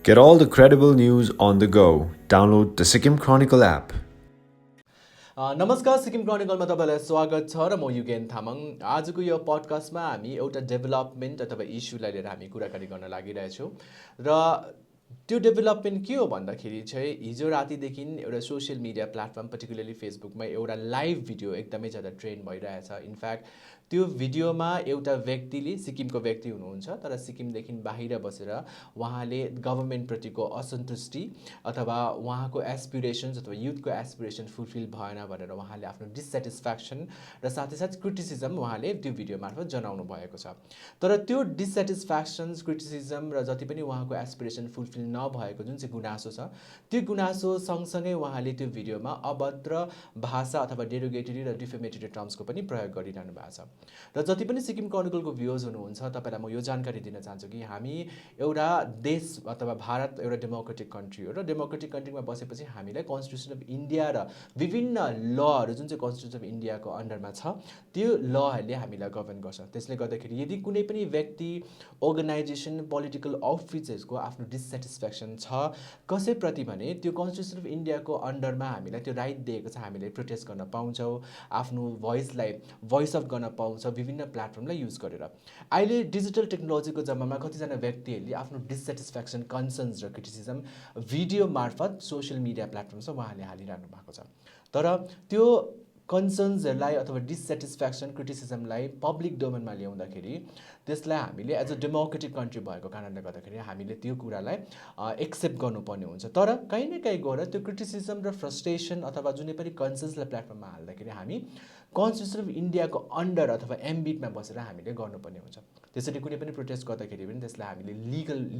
Get all the credible news on the go. Download the Sikkim Chronicle app. नमस्कार सिक्किम क्रोनिकलमा तपाईँलाई स्वागत छ र म युगेन थामङ। आजको यो पडकास्टमा हामी एउटा डेभलपमेन्ट अथवा इस्युलाई लिएर हामी कुराकानी गर्न लागिरहेछौँ र त्यो डेभलपमेन्ट के हो भन्दाखेरि चाहिँ हिजो रातिदेखि एउटा सोसियल मिडिया प्लेटफर्म पर्टिकुलरली फेसबुकमा एउटा लाइभ भिडियो एकदमै ज्यादा ट्रेन्ड भइरहेछ। इनफ्याक्ट त्यो भिडियोमा एउटा व्यक्तिले सिक्किमको व्यक्ति हुनुहुन्छ तर सिक्किमदेखि बाहिर बसेर उहाँले गभर्मेन्टप्रतिको असन्तुष्टि अथवा उहाँको एस्पिरेसन्स अथवा युथको एस्पिरेसन फुलफिल भएन भनेर उहाँले आफ्नो डिससेटिस्फ्याक्सन र साथै साथ क्रिटिसिजम उहाँले त्यो भिडियो मार्फत जनाउनु भएको छ। तर त्यो डिससेटिस्फ्याक्सन्स क्रिटिसिजम र जति पनि उहाँको एस्पिरेसन फुलफिल नभएको जुन चाहिँ गुनासो छ त्यो गुनासो सँगसँगै उहाँले त्यो भिडियोमा अभद्र भाषा अथवा डेरोगेटरी र डिफेमेटरी टर्म्सको पनि प्रयोग गरिरहनु भएको छ। र जति पनि सिक्किम क्रोनिकलको भ्युअर्स हुनुहुन्छ तपाईँलाई म यो जानकारी दिन चाहन्छु कि हामी एउटा देश अथवा भारत एउटा डेमोक्रेटिक कन्ट्री हो र डेमोक्रेटिक कन्ट्रीमा बसेपछि हामीलाई कन्स्टिट्युसन अफ इन्डिया र विभिन्न लहरू जुन चाहिँ कन्स्टिट्युसन अफ इन्डियाको अन्डरमा छ त्यो लहरूले हामीलाई गभर्न गर्छ। त्यसले गर्दाखेरि यदि कुनै पनि व्यक्ति अर्गनाइजेसन पोलिटिकल अफिसर्सको आफ्नो डिससेटिस्फ्याक्सन छ कसैप्रति भने त्यो कन्स्टिट्युसन अफ इन्डियाको अन्डरमा हामीलाई त्यो राइट दिएको छ, हामीले प्रोटेस्ट गर्न पाउँछौँ, आफ्नो भोइसलाई भोइस अफ गर्न पाउँछ विभिन्न प्लेटफर्मलाई युज गरेर। अहिले डिजिटल टेक्नोलोजीको जमानामा कतिजना व्यक्तिहरूले आफ्नो डिससेटिस्फ्याक्सन कन्सर्न्स र क्रिटिसिजम भिडियो मार्फत सोसियल मिडिया प्लेटफर्ममा उहाँले हालिरहनु भएको छ। तर त्यो कन्सर्न्सहरूलाई अथवा डिससेटिस्फ्याक्सन क्रिटिसिजमलाई पब्लिक डोमेनमा ल्याउँदाखेरि त्यसलाई हामीले एज अ डेमोक्रेटिक कन्ट्री भएको कारणले गर्दाखेरि हामीले त्यो कुरालाई एक्सेप्ट गर्नुपर्ने हुन्छ। तर कहीँ न कहीँ गएर त्यो क्रिटिसिजम र फ्रस्ट्रेसन अथवा जुनै पनि कन्सर्न्सलाई प्लेटफर्ममा हाल्दाखेरि हामी कन्स्टिट्युसन अफ इन्डियाको अन्डर अथवा एम्बिटमा बसेर हामीले गर्नुपर्ने हुन्छ। त्यसरी कुनै पनि प्रोटेस्ट गर्दाखेरि पनि त्यसलाई हामीले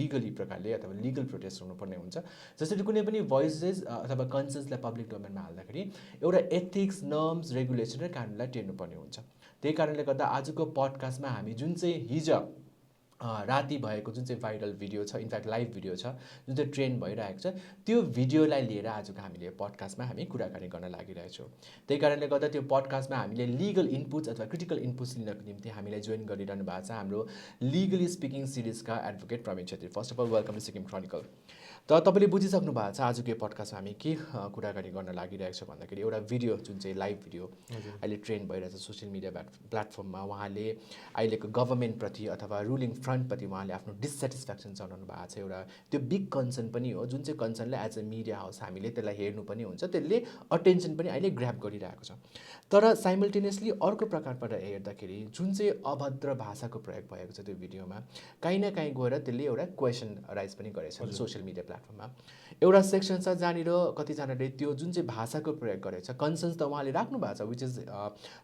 लिगली प्रकारले अथवा लिगल प्रोटेस्ट हुनुपर्ने हुन्छ। जसरी कुनै पनि भोइसेस अथवा कन्सर्न्सलाई पब्लिक डोमेनमा हाल्दाखेरि एउटा एथिक्स नर्म्स रेगुलेसन र कानुनलाई टेर्नुपर्ने हुन्छ। त्यही कारणले गर्दा आजको पडकास्टमा हामी जुन चाहिँ हिजो राति भएको जुन चाहिँ भाइरल भिडियो छ, इनफ्याक्ट लाइभ भिडियो छ जुन चाहिँ ट्रेन्ड भइरहेको छ त्यो भिडियोलाई लिएर आजको हामीले पडकास्टमा हामी कुराकानी गर्न लागिरहेछौँ। त्यही कारणले गर्दा त्यो पडकास्टमा हामीले लिगल इनपुट्स अथवा क्रिटिकल इनपुट्स लिनको निम्ति हामीलाई जोइन गरिरहनु भएको छ हाम्रो लिगली स्पिकिङ सिरिजका advocate Pramit Chhetri. First of all welcome to Sikkim Chronicle. त तपाईँले बुझिसक्नु भएको छ आजको यो पडकास्टमा हामी के कुराकानी गर्न लागिरहेको छ भन्दाखेरि एउटा भिडियो जुन चाहिँ लाइभ भिडियो अहिले ट्रेन्ड भइरहेछ सोसियल मिडिया प्लेटफर्ममा उहाँले अहिलेको गभर्मेन्टप्रति अथवा रुलिङ फ्रन्टप्रति उहाँले आफ्नो डिससेटिस्फ्याक्सन जनाउनु भएको छ। एउटा त्यो बिग कन्सर्न पनि हो जुन चाहिँ कन्सर्नलाई एज अ मिडिया हाउस हामीले त्यसलाई हेर्नु पनि हुन्छ, त्यसले अटेन्सन पनि अहिले ग्र्याब गरिरहेको छ। तर साइमल्टेनियसली अर्को प्रकारबाट हेर्दाखेरि जुन चाहिँ अभद्र भाषाको प्रयोग भएको छ त्यो भिडियोमा कहीँ न कहीँ गएर त्यसले एउटा क्वेसन राइज पनि गरेछ सोसियल मिडिया प्लेटफर्ममा। एउटा सेक्सन छ जहाँनिर कतिजनाले त्यो जुन चाहिँ भाषाको प्रयोग गरेछ कन्सर्न्स त उहाँले राख्नु भएको छ which is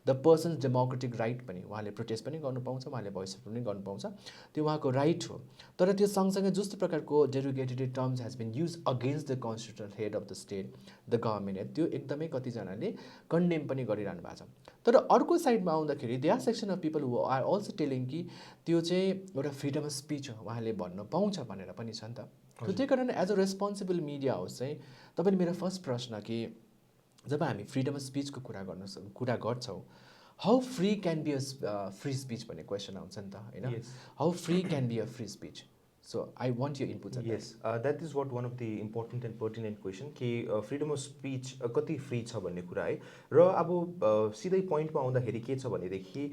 the persons democratic right पनि, उहाँले प्रोटेस्ट पनि गर्नु पाउँछ, उहाँले भोइस पनि गर्नु पाउँछ, त्यो उहाँको राइट हो। तर त्यो सँगसँगै जस्तो प्रकारको derogatory terms has been use against the constitutional head of the state the government, त्यो एकदमै कतिजनाले कन्डेम पनि गरिरहनु भएको छ। तर अर्को साइडमा आउँदाखेरि they are section of people who are also telling कि त्यो चाहिँ एउटा फ्रिडम अफ स्पिच हो, उहाँले भन्न पाउँछ भनेर पनि छ नि त। त्यही कारण as a responsible media house चाहिँ तपाईँले मेरो फर्स्ट प्रश्न कि जब हामी फ्रिडम अफ स्पिचको कुरा गर्छौँ how free can be a free speech भन्ने क्वेसन आउँछ नि त होइन, how free can be a free speech? So I want your inputs on yes, that is what one of the important and pertinent question कि freedom of speech कति free छ भन्ने कुरा है। र अब सिधै पोइन्टमा आउँदाखेरि के छ भनेदेखि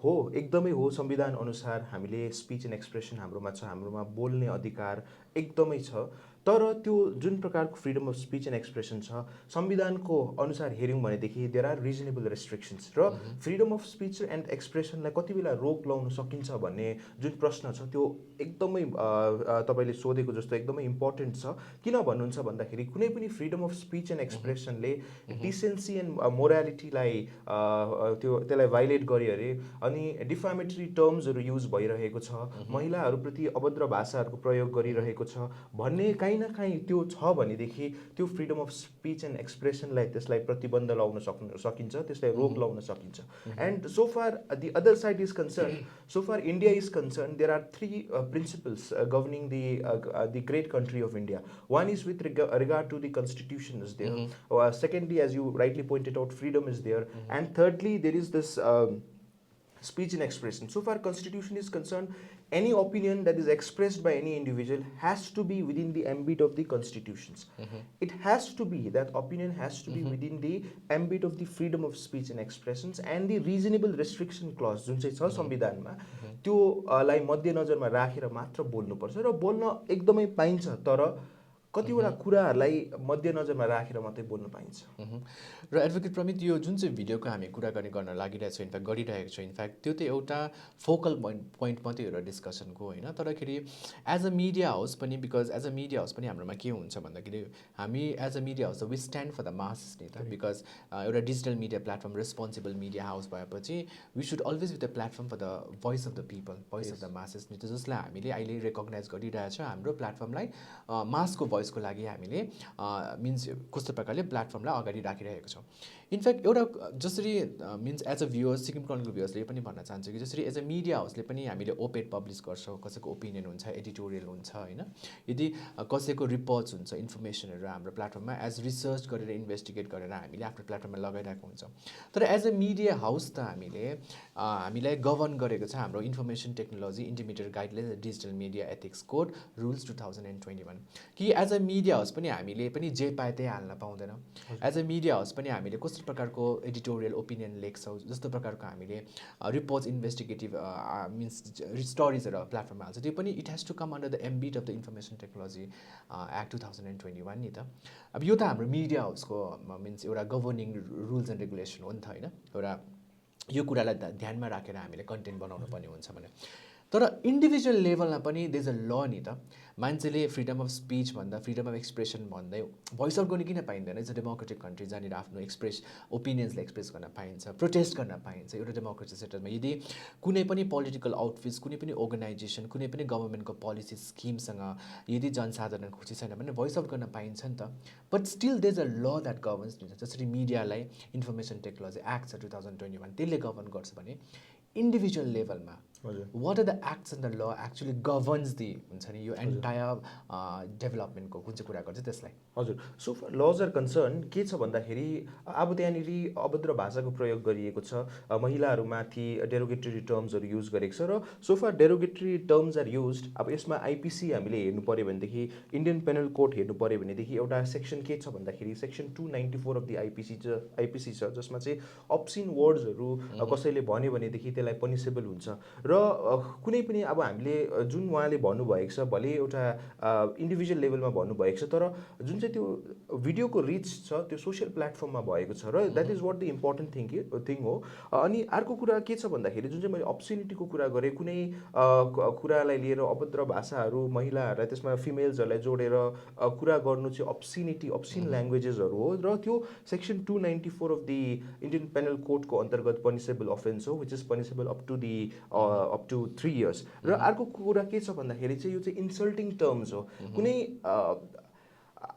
हो एकदमै हो संविधान अनुसार हामीले स्पिच एन्ड एक्सप्रेसन हाम्रोमा छ, हाम्रोमा बोल्ने अधिकार एकदमै छ। तर त्यो जुन प्रकारको freedom of speech and expression छ संविधानको अनुसार हेऱ्यौँ भनेदेखि देयर आर रिजनेबल रेस्ट्रिक्सन्स र फ्रिडम अफ स्पिच एन्ड एक्सप्रेसनलाई कति बेला रोक लगाउन सकिन्छ भन्ने जुन प्रश्न छ त्यो एकदमै तपाईँले सोधेको जस्तो एकदमै इम्पोर्टेन्ट छ। किन भन्नुहुन्छ भन्दाखेरि कुनै पनि फ्रिडम अफ स्पिच एन्ड एक्सप्रेसनले डिसेन्सी एन्ड मोरालिटीलाई त्यसलाई भाइलेट गर्यो अरे अनि डिफामेटरी टर्म्सहरू युज भइरहेको छ, महिलाहरूप्रति अभद्र भाषाहरूको प्रयोग गरिरहेको छ भन्ने कहीँ न कहीँ त्यो छ भनेदेखि त्यो फ्रिडम अफ स्पिच एन्ड एक्सप्रेसनलाई त्यसलाई प्रतिबन्ध लगाउन सकिन्छ, त्यसलाई रोक लगाउन सकिन्छ। And so far the other side is concerned, so far India is concerned, there are three principles governing the great country of India. One is with regard to the constitution is there. Secondly, as you rightly pointed out, freedom is there. And thirdly, there is this speech and expression. So far constitution is concerned, any opinion that is expressed by any individual has to be within the ambit of the constitutions. It has to be, that opinion has to be within the ambit of the freedom of speech and expressions and the reasonable restriction clause जुन चाहिँ छ संविधानमा त्यो लाई मध्यनजरमा राखेर मात्र बोल्नुपर्छ र बोल्न एकदमै पाइन्छ तर कतिवटा कुराहरूलाई मध्यनजरमा राखेर मात्रै बोल्न पाइन्छ र एडभोकेट प्रमित यो जुन चाहिँ भिडियोको हामी कुराकानी गर्न लागिरहेको छौँ इनफ्याक्ट गरिरहेको छौँ इनफ्याक्ट त्यो त एउटा फोकल पोइन्ट मात्रै हो डिस्कसनको होइन तरखेरि एज अ मिडिया हाउस पनि because as a media house पनि हाम्रोमा के हुन्छ भन्दाखेरि हामी as a media house we stand for the masses नि त बिकज एउटा digital media platform responsible media house भएपछि we should always be the platform for the voice of the people voice of the masses नि त जसलाई हामीले अहिले recognise गरिरहेछ हाम्रो प्लेटफर्मलाई मासको भोइसको लागि हामीले मिन्स कस्तो प्रकारले प्लेटफर्मलाई अगाडि राखिरहेको छौँ इनफ्याक्ट एउटा जसरी means as a viewers Sikkim Chronicle भ्युअर्सले पनि भन्न चाहन्छु कि जसरी एज अ मिडिया हाउसले पनि हामीले ओपेड पब्लिस गर्छौँ कसैको ओपिनियन हुन्छ एडिटोरियल हुन्छ होइन यदि कसैको रिपोर्ट्स हुन्छ इन्फर्मेसनहरू हाम्रो प्लेटफर्ममा एज रिसर्च गरेर इन्भेस्टिगेट गरेर हामीले आफ्नो प्लेटफर्ममा लगाइरहेको हुन्छ तर एज अ मिडिया हाउस त हामीलाई गभर्न गरेको छ हाम्रो information technology intimated guidelines digital media ethics code rules 2021 कि एज अ मिडिया हाउस पनि हामीले पनि जे पाए त्यही हाल्न पाउँदैन एज अ मिडिया हाउस पनि हामीले कस्तो प्रकारको एडिटोरियल ओपिनियन लेख्छौँ जस्तो प्रकारको हामीले रिपोर्ट्स इन्भेस्टिगेटिभ मिन्स स्टोरिजहरू प्लेटफर्ममा हाल्छ त्यो पनि it has to come under the ambit of the information technology act 2021 नि त अब यो त हाम्रो मिडिया हाउसको मिन्स एउटा गभर्निङ रुल्स एन्ड रेगुलेसन हो नि त होइन एउटा यो कुरालाई ध्यानमा राखेर हामीले कन्टेन्ट बनाउनु पर्ने हुन्छ भने तर इन्डिभिजुअल लेभलमा पनि देयर इज अ ल नि त मान्छेले फ्रिडम अफ स्पिच भन्दा फ्रिडम अफ एक्सप्रेसन भन्दै भोइस आउट गर्ने किन पाइँदैन इट्स अ डेमोक्रेटिक कन्ट्री जहाँनिर आफ्नो ओपिनियन्सलाई एक्सप्रेस गर्न पाइन्छ प्रोटेस्ट गर्न पाइन्छ एउटा डेमोक्रेटिक सेटलमा यदि कुनै पनि पोलिटिकल आउटफिट्स कुनै पनि अर्गनाइजेसन कुनै पनि गभर्मेन्टको पोलिसी स्किमसँग यदि जनसाधारण खुसी छैन भने भोइस आउट गर्न पाइन्छ नि त but still there is a law that governs जसरी मिडियालाई इन्फर्मेसन टेक्नोलोजी एक्ट छ 2021 त्यसले गभर्न गर्छ भने इन्डिभिजुअल लेभलमा what are the acts and the law actually governs the हुन्छ नि यो एन्टायर डेभलपमेन्टको कुन चाहिँ कुरा गर्छ त्यसलाई हजुर so far laws are concern के छ भन्दाखेरि अब त्यहाँनिर अभद्र भाषाको प्रयोग गरिएको छ महिलाहरूमाथि डेरोगेटरी टर्म्सहरू युज गरेको छ र so far derogatory terms are use अब यसमा आइपिसी हामीले हेर्नु पऱ्यो भनेदेखि इन्डियन पेनल कोड हेर्नु पऱ्यो भनेदेखि एउटा सेक्सन के छ भन्दाखेरि सेक्सन 294 अफ द आइपिसी छ जसमा चाहिँ अब्सिन वर्ड्सहरू कसैले भन्यो भनेदेखि त्यसलाई पनिसेबल हुन्छ र कुनै पनि अब हामीले जुन उहाँले भन्नुभएको छ भले एउटा इन्डिभिजुअल लेभलमा भन्नुभएको छ तर जुन चाहिँ त्यो भिडियोको रिच छ त्यो सोसियल प्लेटफर्ममा भएको छ र that is what the important thing हो अनि अर्को कुरा के छ भन्दाखेरि जुन चाहिँ मैले अब्सिनिटीको कुरा गरेँ कुनै कुरालाई लिएर अभद्र भाषाहरू महिलाहरूलाई त्यसमा फिमेल्सहरूलाई जोडेर कुरा गर्नु चाहिँ अब्सिन ल्याङ्ग्वेजेसहरू हो र त्यो section 294 of the Indian penal कोडको अन्तर्गत पनिसेबल अफेन्स हो which is punishable up to 3 years र अर्को कुरा के छ भन्दाखेरि चाहिँ यो चाहिँ इन्सल्टिङ टर्म्स हो कुनै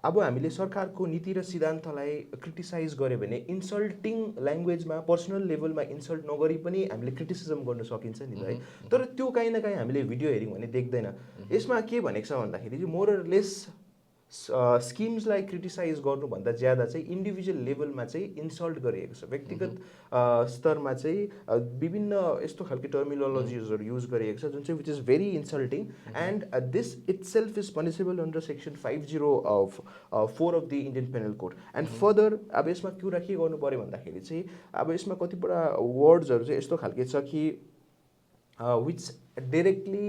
अब हामीले सरकारको नीति र सिद्धान्तलाई क्रिटिसाइज गऱ्यो भने इन्सल्टिङ ल्याङ्ग्वेजमा पर्सनल लेभलमा इन्सल्ट नगरी पनि हामीले क्रिटिसिजम गर्न सकिन्छ नि त है तर त्यो काहीँ न काहीँ हामीले भिडियो हेऱ्यौँ भने देख्दैन यसमा के भनेको छ भन्दाखेरि चाहिँ मोर लेस स्किम्सलाई क्रिटिसाइज गर्नुभन्दा ज्यादा चाहिँ इन्डिभिजुअल लेभलमा चाहिँ इन्सल्ट गरिएको छ व्यक्तिगत स्तरमा चाहिँ विभिन्न यस्तो खालको टर्मिनोलोजिजहरू युज गरिएको छ जुन चाहिँ which is very insulting and this itself is punishable under section 504 of the Indian penal code and further अब यसमा कुरा के गर्नु पऱ्यो भन्दाखेरि चाहिँ अब यसमा कतिवटा वर्ड्सहरू चाहिँ यस्तो खालके छ कि which directly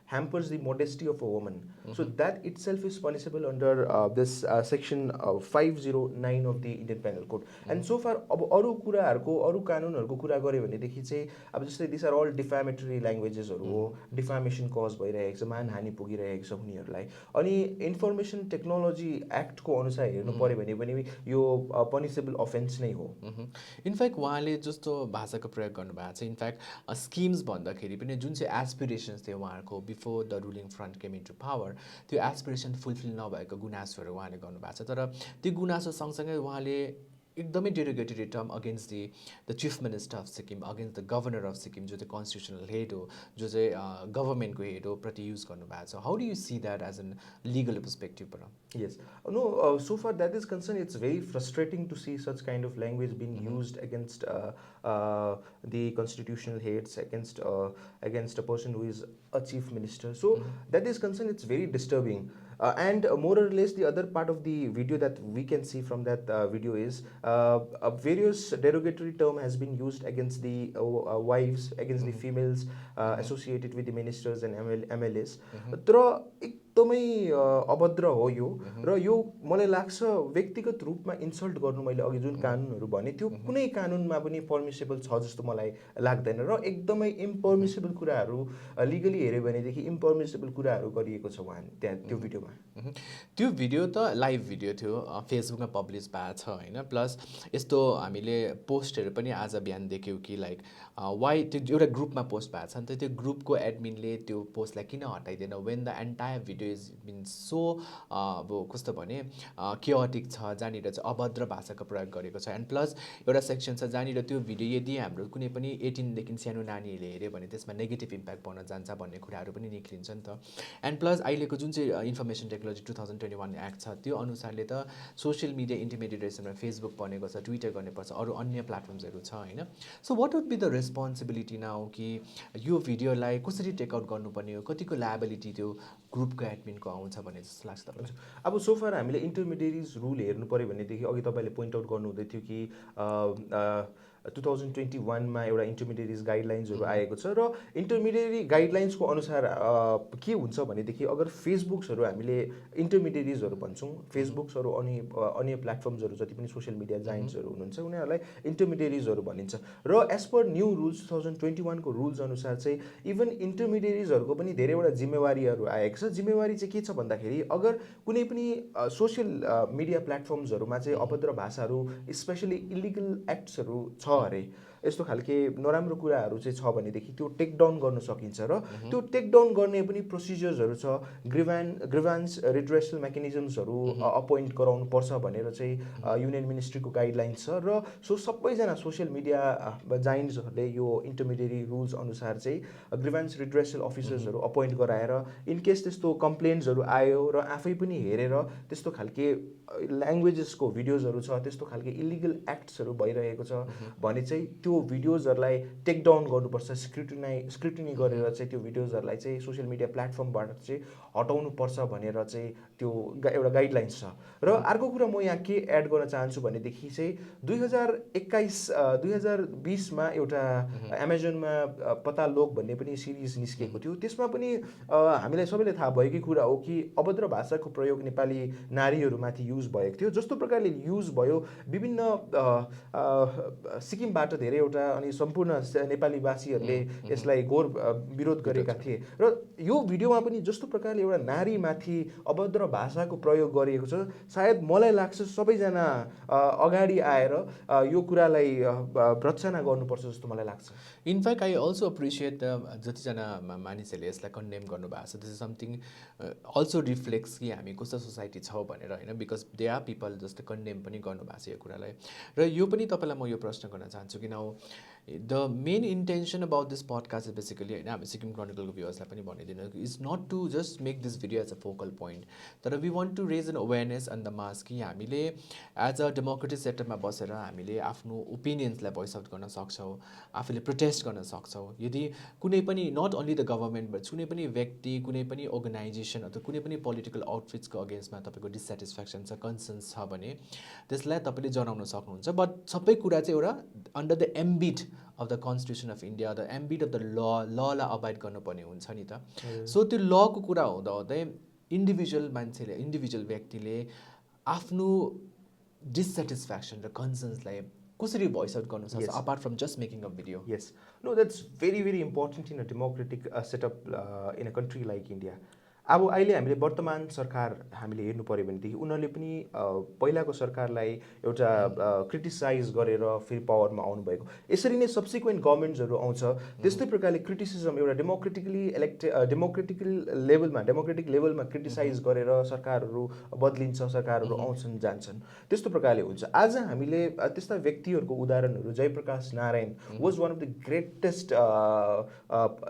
hampers the modesty of a woman. So that itself is punishable under this section 509 of the Indian Penal Code. And so far अब अरू कुराहरूको अरू कानुनहरूको कुरा गऱ्यो भनेदेखि चाहिँ अब जस्तै दिस आर अल डिफामेटरी ल्याङ्ग्वेजेसहरू हो डिफामेसन कज भइरहेको छ मानहानि पुगिरहेको छ उनीहरूलाई अनि इन्फर्मेसन टेक्नोलोजी एक्टको अनुसार हेर्नु पऱ्यो भने पनि यो पनिसेबल अफेन्स नै हो इनफ्याक्ट उहाँले जस्तो भाषाको प्रयोग गर्नुभएको छ इनफ्याक्ट स्किम्स भन्दाखेरि पनि जुन चाहिँ एस्पिरेसन्स थियो उहाँहरूको before the ruling front came into power त्यो एस्पिरेसन फुलफिल नभएको गुनासोहरू उहाँले गर्नुभएको छ तर त्यो गुनासो सँगसँगै उहाँले एकदमै derogatory term against the chief minister of Sikkim, against the governor of Sikkim, जो चाहिँ कन्स्टिट्युसनल हेड हो, जो चाहिँ गभर्मेन्टको हेड हो, प्रति युज गर्नुभएको छ. How do you see that as an legal पर्सपेक्टिभबाट? Yes. No, so far that is concerned, it's very frustrating to see such kind of language being used against the constitutional heads, against a person who is a chief minister. So that is concerned, it's very disturbing. And more or less, the other part of the video that we can see from that video is various derogatory term has been used against the wives, against the females associated with the ministers and MLAs. तर एकदमै अभद्र हो यो, र यो मलाई लाग्छ व्यक्तिगत रूपमा इन्सल्ट गर्नु, मैले अघि जुन कानुनहरू भने त्यो कुनै कानुनमा पनि पर्मिसेबल छ जस्तो मलाई लाग्दैन, र एकदमै इम्पर्मिसेबल कुराहरू लिगली हेऱ्यो भनेदेखि इम्पर्मिसेबल कुराहरू गरिएको छ उहाँ त्यहाँ त्यो भिडियोमा. त्यो भिडियो त लाइभ भिडियो थियो, फेसबुकमा पब्लिस भएको छ होइन. प्लस यस्तो हामीले पोस्टहरू पनि आज बिहान देख्यौँ कि लाइक वाइ त्यो एउटा ग्रुपमा पोस्ट भएको छ नि त, त्यो ग्रुपको एडमिनले त्यो पोस्टलाई किन हटाइदिएन, when the entire video is been so अब कस्तो भने क्योटिक छ, जहाँनिर चाहिँ अभद्र भाषाको प्रयोग गरेको छ. एन्ड प्लस एउटा सेक्सन छ जहाँनिर त्यो भिडियो यदि हाम्रो कुनै पनि 18देखि सानो नानीहरूले हेऱ्यो भने त्यसमा नेगेटिभ इम्प्याक्ट पर्न जान्छ भन्ने कुराहरू पनि निक्लिन्छ नि त. एन्ड प्लस अहिलेको जुन चाहिँ इन्फर्मेसन टेक्नोलोजी 2021 एक्ट छ त्यो अनुसारले त सोसियल मिडिया इन्टिमिडिएसनमा फेसबुक बनेको छ, ट्विटर गर्नुपर्छ, अरू अन्य प्लेटफर्म्सहरू छ होइन. So what would be the responsibility now कि यो भिडियोलाई कसरी टेकआउट गर्नुपर्ने हो, कतिको लायबिलिटी त्यो ग्रुपको एडमिनको आउँछ भन्ने जस्तो लाग्छ तपाईँलाई? अब सो फार हामीले इन्टरमिडिएरिज रुल हेर्नु पऱ्यो भनेदेखि अघि तपाईँले पोइन्ट आउट गर्नुहुँदै थियो कि 2021मा एउटा इन्टरमिडिएरिज गाइडलाइन्सहरू आएको छ, र इन्टरमिडिएरी गाइडलाइन्सको अनुसार के हुन्छ भनेदेखि अगर फेसबुक्सहरू हामीले इन्टरमिडिएरिजहरू भन्छौँ, फेसबुक्सहरू अनि अन्य प्लेटफर्म्सहरू जति पनि सोसियल मिडिया जाइन्ट्सहरू हुनुहुन्छ उनीहरूलाई इन्टरमिडिएरिजहरू भनिन्छ. र एज पर न्यू रुल्स 2021को रुल्स अनुसार चाहिँ इभन इन्टरमिडिएरिजहरूको पनि धेरैवटा जिम्मेवारीहरू आएको छ. जिम्मेवारी चाहिँ के छ भन्दाखेरि अगर कुनै पनि सोसियल मिडिया प्लेटफर्म्सहरूमा चाहिँ अभद्र भाषाहरू स्पेसली इलिगल एक्ट्सहरू छ अरे, यस्तो खालके नराम्रो कुराहरू चाहिँ छ भनेदेखि त्यो टेक डाउन गर्न सकिन्छ, र त्यो टेक डाउन गर्ने पनि प्रोसिजर्सहरू छ. ग्रिभान्स रिड्रेसल मेकानिजम्सहरू अपोइन्ट गराउनु पर्छ भनेर चाहिँ युनियन मिनिस्ट्रीको गाइडलाइन्स छ. र सो सबैजना सोसियल मिडिया जाइन्ट्सहरूले यो इन्टरमिडिएरी रुल्स अनुसार चाहिँ ग्रिभान्स रिड्रेसल अफिसर्सहरू अपोइन्ट गराएर इनकेस त्यस्तो कम्प्लेन्ट्सहरू आयो र आफै पनि हेरेर त्यस्तो खालके ल्याङ्ग्वेजेसको भिडियोजहरू छ, त्यस्तो खालके इलिगल एक्ट्सहरू भइरहेको छ भने चाहिँ त्यो भिडियोजहरूलाई टेक डाउन गर्नुपर्छ, स्क्रुटिनी गरेर चाहिँ त्यो भिडियोजहरूलाई चाहिँ सोसियल मिडिया प्लेटफर्मबाट चाहिँ हटाउनुपर्छ भनेर चाहिँ त्यो एउटा गाइडलाइन्स छ. र अर्को कुरा म यहाँ के एड गर्न चाहन्छु भनेदेखि चाहिँ 2020मा एउटा एमाजोनमा पता लोक भन्ने पनि सिरिज निस्केको थियो. त्यसमा पनि हामीलाई सबैले थाहा भएकै कुरा हो कि अभद्र भाषाको प्रयोग नेपाली नारीहरूमाथि युज भएको थियो. जस्तो प्रकारले युज भयो, विभिन्न सिक्किमबाट धेरैवटा अनि सम्पूर्ण नेपालीवासीहरूले यसलाई घोर विरोध गरेका थिए. र यो भिडियोमा पनि जस्तो प्रकारले एउटा नारीमाथि अभद्र भाषाको प्रयोग गरिएको छ, सायद मलाई लाग्छ सबैजना अगाडि आएर यो कुरालाई भर्त्सना गर्नुपर्छ जस्तो मलाई लाग्छ. इनफ्याक्ट आई अल्सो अप्रिसिएट जतिजना मानिसहरूले यसलाई कन्डेम गर्नुभएको छ, this is something also reflects कि हामी कस्तो सोसाइटी छौँ भनेर होइन. बिकज दे आर पिपल जस्तो कन्डेम पनि गर्नुभएको छ यो कुरालाई. र यो पनि तपाईँलाई म यो प्रश्न गर्न चाहन्छु कि now the main intention about this podcast is basically होइन, हामी सिक्किम क्रोनिकलको भ्युअर्सलाई पनि भनिदिनु is not to just make this video as a focal point, तर we want to raise an awareness on the mass कि हामीले एज अ डेमोक्रेटिक सेक्टरमा बसेर हामीले आफ्नो ओपिनियन्सलाई भोइस आउट गर्न सक्छौँ, आफूले प्रोटेस्ट गर्न सक्छौँ. यदि कुनै पनि not only the government but कुनै पनि व्यक्ति, कुनै पनि अर्गनाइजेसन अथवा कुनै पनि पोलिटिकल आउटफिट्सको अगेन्स्टमा तपाईँको डिससेटिस्फ्याक्सन छ, कन्सर्न्स छ भने त्यसलाई तपाईँले जनाउन सक्नुहुन्छ. बट सबै कुरा चाहिँ एउटा under the ambit of the constitution of India, the ambit of the ललाई अबाइड गर्नुपर्ने हुन्छ नि त. सो त्यो लको कुरा हुँदाहुँदै इन्डिभिजुअल मान्छेले, इन्डिभिजुअल व्यक्तिले आफ्नो डिससेटिस्फ्याक्सन र कन्सर्न्सलाई कसरी भोइस आउट गर्न सक्छ apart from just making a video? Yes. No, that's very, very important in a democratic setup in a country like India. अब अहिले हामीले वर्तमान सरकार हामीले हेर्नु पर्यो भनेदेखि उनीहरूले पनि पहिलाको सरकारलाई एउटा क्रिटिसाइज गरेर फेरि पावरमा आउनुभएको, यसरी नै सब्सिक्वेन्ट गभर्मेन्ट्सहरू आउँछ त्यस्तै प्रकारले क्रिटिसिजम एउटा डेमोक्रेटिक लेभलमा क्रिटिसाइज गरेर सरकारहरू बदलिन्छ, सरकारहरू आउँछन् जान्छन्, त्यस्तो प्रकारले हुन्छ। आज हामीले त्यस्ता व्यक्तिहरूको उदाहरणहरू Jayaprakash Narayan was one of the greatest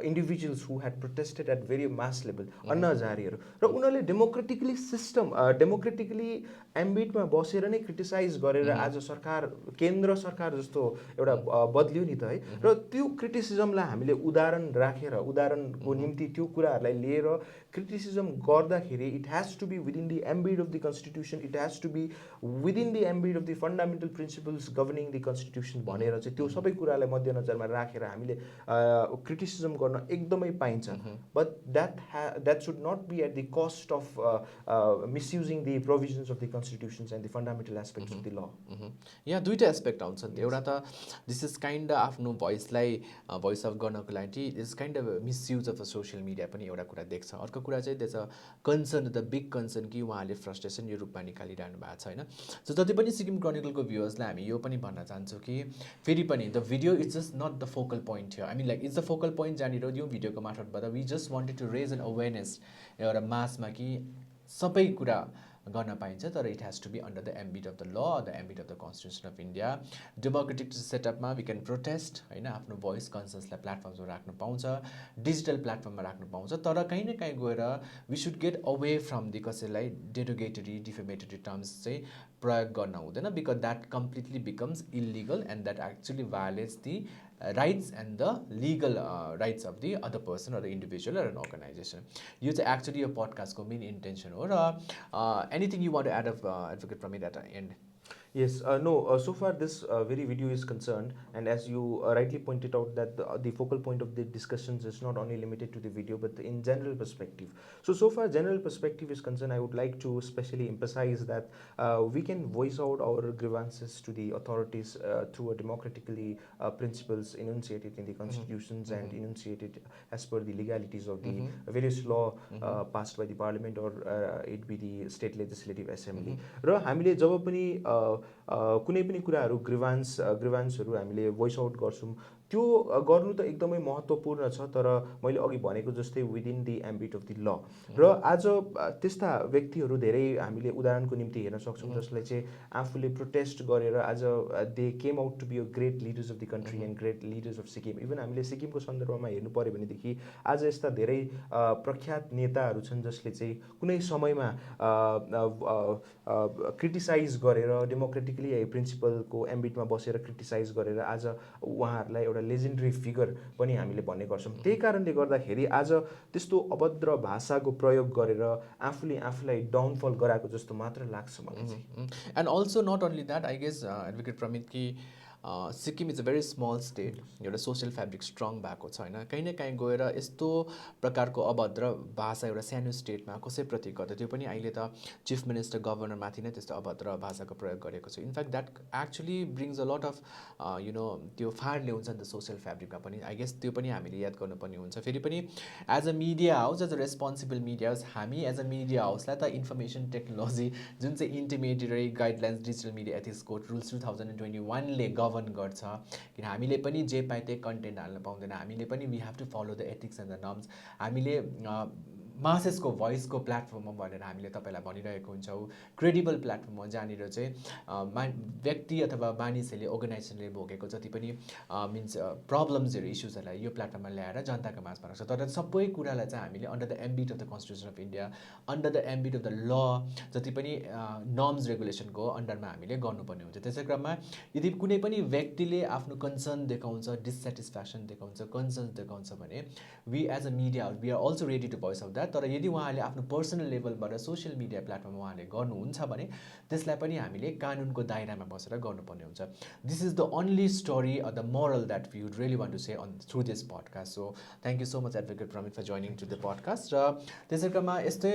individuals who had protested at very mass level, Anna हजारेहरू, र उनीहरूले डेमोक्रेटिकली एम्बिटमा बसेर नै क्रिटिसाइज गरेर आज सरकार, केन्द्र सरकार जस्तो एउटा बदलियो नि त है। र त्यो क्रिटिसिजमलाई हामीले उदाहरणको निम्ति त्यो कुराहरूलाई लिएर क्रिटिसिजम गर्दाखेरि it has to be within the ambit of the constitution, it has to be within the ambit of the fundamental principles governing the constitution भनेर चाहिँ त्यो सबै कुरालाई मध्यनजरमा राखेर हामीले क्रिटिसिजम गर्न एकदमै पाइन्छ। But that should not be at the cost of misusing the provisions of the constitutions and the fundamental aspects of the law. यहाँ दुईवटा एस्पेक्ट आउँछ नि, एउटा त दिस इज काइन्ड आफ्नो भोइसलाई भोइस अफ गर्नको लागि is kind of misuse of the social media पनि एउटा कुरा देख्छ। अर्को कुरा चाहिँ देख्छ कन्सर्न, द बिग कन्सर्न कि उहाँहरूले फ्रस्ट्रेसन यो रूपमा निकालिरहनु भएको छ होइन। सो जति पनि सिक्किम क्रोनिकलको भ्युवर्सलाई हामी यो पनि भन्न चाहन्छौँ कि फेरि पनि the video is just not the focal point थियो, I mean like it's the focal point जहाँनिर यो भिडियोको मार्फतबाट we just wanted to raise an awareness एउटा मासमा कि सबै कुरा गर्न पाइन्छ, तर it has to be under the ambit of the law, the ambit of the constitution of India. Democratic सेटअपमा वी क्यान प्रोटेस्ट होइन, आफ्नो भोइस कन्सर्सलाई प्लेटफर्ममा राख्नु पाउँछ, डिजिटल प्लेटफर्ममा राख्नु पाउँछ, तर कहीँ न कहीँ गएर we should get away from the कसैलाई डेरोगेटरी डिफेमेटरी टर्म्स चाहिँ प्रयोग गर्न हुँदैन, because that completely becomes illegal and that actually violates the rights and the legal rights of the other person or the individual or an organization. यो चाहिँ actually यो पडकास्टको main intention हो। र anything you want to add of advocate Pramit at the end? Yes, no, so far this very video is concerned, and as you rightly pointed out that the focal point of the discussions is not only limited to the video but in general perspective. So far general perspective is concerned, I would like to especially emphasize that we can voice out our grievances to the authorities through a democratically principles enunciated in the constitutions and enunciated as per the legalities of the various law passed by the parliament or it be the state legislative assembly. र हामीले जब पनि कुनै पनि कुराहरू ग्रिभान्सहरू हामीले voice out गर्छौँ, त्यो गर्नु त एकदमै महत्त्वपूर्ण छ, तर मैले अघि भनेको जस्तै within the ambit of the ल। र आज त्यस्ता व्यक्तिहरू धेरै हामीले उदाहरणको निम्ति हेर्न सक्छौँ जसले चाहिँ आफूले प्रोटेस्ट गरेर आज they came out to be a great leaders of the country and great leaders of Sikkim. Even हामीले सिक्किमको सन्दर्भमा हेर्नु पऱ्यो भनेदेखि आज यस्ता धेरै प्रख्यात नेताहरू छन् जसले चाहिँ कुनै समयमा क्रिटिसाइज गरेर डेमोक्रेटिकली प्रिन्सिपलको एम्बिटमा बसेर क्रिटिसाइज गरेर आज उहाँहरूलाई एउटा लेजेन्डरी फिगर पनि हामीले भन्ने गर्छौँ। त्यही कारणले गर्दाखेरि आज त्यस्तो अभद्र भाषाको प्रयोग गरेर आफूलाई डाउनफल गराएको जस्तो मात्र लाग्छ मलाई चाहिँ। And also not only that, I guess advocate Pramit कि Sikkim is a very small state, एउटा सोसियल फेब्रिक स्ट्रङ भएको छ होइन। कहीँ न कहीँ गएर यस्तो प्रकारको अभद्र भाषा एउटा सानो स्टेटमा कसैप्रति गर्दा, त्यो पनि अहिले त चिफ मिनिस्टर गभर्नरमाथि नै त्यस्तो अभद्र भाषाको प्रयोग गरेको छ। In fact that actually brings a lot of त्यो फाड ल्याउँछ नि त सोसियल फेब्रिकमा पनि। आई गेस त्यो पनि हामीले याद गर्नुपर्ने हुन्छ। फेरि पनि as a media house, as a responsible media house, हामी एज अ मिडिया हाउसलाई त इन्फर्मेसन टेक्नोलोजी जुन चाहिँ intermediary guidelines digital media ethics code rules 2021ले गभर्न गर्छ, किन हामीले पनि जे पाए त्यही कन्टेन्ट हाल्न पाउँदैन, हामीले पनि we have to follow the ethics and the norms. हामीले मासेसको भोइसको प्लेटफर्ममा भनेर हामीले तपाईँलाई भनिरहेको हुन्छौँ, क्रेडिबल प्लेटफर्ममा जहाँनिर चाहिँ व्यक्ति अथवा मानिसहरूले अर्गनाइजेसनले भोगेको जति पनि मिन्स प्रब्लम्सहरू इस्युजहरूलाई यो प्लेटफर्ममा ल्याएर जनताको माझमा राख्छ। तर सबै कुरालाई चाहिँ हामीले under the ambit of the constitution of India, under the ambit of the ल, जति पनि नर्म्स रेगुलेसनको अन्डरमा हामीले गर्नुपर्ने हुन्छ। त्यसै क्रममा यदि कुनै पनि व्यक्तिले आफ्नो कन्सर्न देखाउँछ, डिससेटिस्फ्याक्सन देखाउँछ, कन्सर्न देखाउँछ भने we as a media we are also ready to voice out that. तर यदि उहाँले आफ्नो पर्सनल लेभलबाट सोसियल मिडिया प्लेटफर्ममा उहाँले गर्नुहुन्छ भने त्यसलाई पनि हामीले कानुनको दायरामा बसेर गर्नुपर्ने हुन्छ। This is the only story or the moral that we would really want to say on through this podcast. So thank you so much advocate Pramit for joining to the podcast. र त्यसै क्रममा यस्तै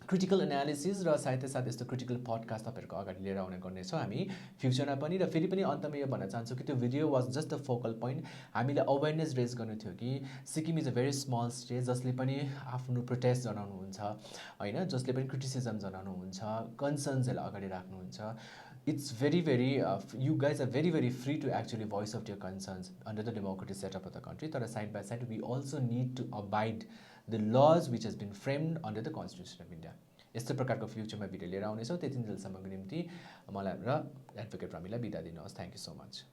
क्रिटिकल एनालिसिस र साथै साथ यस्तो critical podcast तपाईँहरूको अगाडि लिएर आउने गर्नेछौँ हामी फ्युचरमा पनि। र फेरि पनि अन्तमा यो भन्न चाहन्छु कि त्यो video was just the focal point. हामीले अवेरनेस रेज गर्नु थियो कि Sikkim is a very small state जसले पनि आफ्नो प्रोटेस्ट जनाउनुहुन्छ होइन, जसले पनि क्रिटिसिजम जनाउनुहुन्छ, कन्सर्न्सहरूलाई अगाडि राख्नुहुन्छ। It's very you guys are very free to actually voice out your concerns under the democratic setup of the country. But side by side, we also need to abide the laws which has been framed under the Constitution of India. यस्तो प्रकारको फ्युचरमा video लिएर आउनेछौँ। त्यति बेलासम्मको निम्ति मलाई र advocate प्रमितलाई बिदा दिनुहोस्। Thank you so much.